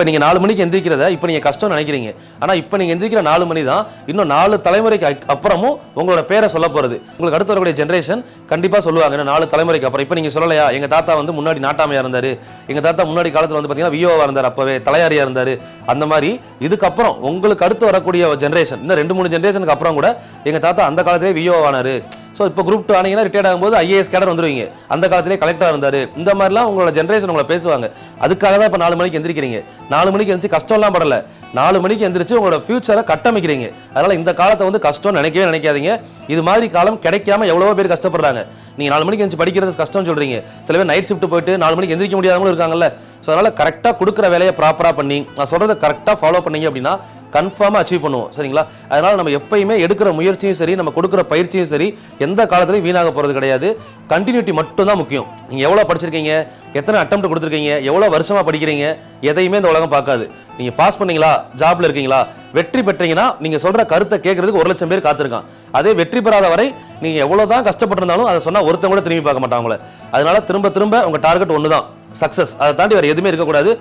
இப்போ நீங்கள் 4 மணிக்கு எந்திரிக்கிறத இப்போ நீங்கள் கஷ்டம் நினைக்கிறீங்க. ஆனால் இப்போ நீங்கள் எந்திரிக்கிற 4 மணி தான் இன்னும் 4 தலைமுறைக்கு அப்புறமும் உங்களோட பேரை சொல்ல போகிறது. உங்களுக்கு அடுத்து வரக்கூடிய ஜென்ரேஷன் கண்டிப்பாக சொல்லுவாங்க இன்னும் 4 தலைமுறைக்கு அப்புறம். இப்போ நீங்கள் சொல்லலையா, எங்கள் தாத்தா வந்து முன்னாடி நாட்டாமையாக இருந்தார், எங்கள் தாத்தா முன்னாடி காலத்தில் வந்து பார்த்தீங்கன்னா விஓவாக இருந்தார், அப்போவே தலையாரியாக இருந்தார். அந்த மாதிரி இதுக்கப்புறம் உங்களுக்கு அடுத்து வரக்கூடிய ஜென்ரேஷன் இன்னும் 2-3 ஜென்ரேஷனுக்கு அப்புறம் கூட எங்கள் தாத்தா அந்த காலத்திலே விஓ ஆனார். ஸோ இப்போ குரூப் 2 ஆனீங்கன்னா ரிட்டையர்ட் ஆகும்போது ஐஏஎஸ் கேடர் வந்துருவீங்க, அந்த காலத்திலே கலெக்டராக இருந்தார். இந்த மாதிரிலாம் உங்களோட ஜென்ரேஷன் உங்களை பேசுவாங்க. அதுக்காக தான் இப்போ 4 மணிக்கு எந்திரிக்கிறீங்க. 4 மணிக்கு எந்திரிச்சு கஷ்டம்லாம் படலை, 4 மணிக்கு எந்திரிச்சு உங்களோட ஃபியூச்சரை கட்டமைக்கிறீங்க. அதனால இந்த காலத்தை வந்து கஷ்டம் நினைக்கவே நினைக்காதீங்க. இது மாதிரி காலம் கிடைக்காம எவ்வளவோ பேர் கஷ்டப்படுறாங்க. நீங்கள் 4 மணிக்கு எந்திரிச்சு படிக்கிறது கஷ்டம் சொல்றீங்க, சில பேர் நைட் ஷிஃப்ட் போயிட்டு 4 மணிக்கு எந்திரிக்க முடியாதவங்களும் இருக்காங்கல்ல. ஸோ அதனால கரெக்டாக கொடுக்குற வேலையை ப்ராப்பராக பண்ணி நான் சொல்றதை கரெக்டாக ஃபாலோ பண்ணீங்க அப்படின்னா கன்ஃபார்மாக அச்சீவ் பண்ணுவோம். சரிங்களா? அதனால நம்ம எப்பயுமே எடுக்கிற முயற்சியும் சரி, நம்ம கொடுக்குற பயிற்சியும் சரி, எந்த காலத்திலையும் வீணாக போகிறது கிடையாது. கண்டினியூட்டி மட்டும் தான் முக்கியம். நீங்கள் எவ்வளோ படிச்சிருக்கீங்க, எத்தனை அட்டெம்ப்ட் கொடுத்துருக்கீங்க, எவ்வளோ வருஷமாக படிக்கிறீங்க, எதையுமே இந்த உலகம் பார்க்காது. நீங்கள் பாஸ் பண்ணீங்களா, ஜாப்ல இருக்கீங்களா, வெற்றி பெற்றீங்கன்னா நீங்கள் சொல்கிற கருத்தை கேட்கறதுக்கு 1 லட்சம் பேர் காத்திருக்கான். அதே வெற்றி பெறாத வரை நீங்கள் எவ்வளோதான் கஷ்டப்பட்டிருந்தாலும் அதை சொன்னால் ஒருத்தன் கூட திரும்பி பார்க்க மாட்டாங்களே. அதனால திரும்ப திரும்ப உங்கள் டார்கெட் ஒன்று தான், சக்ஸஸ். அதை தாண்டி வேறு எதுவுமே இருக்கக்கூடாது.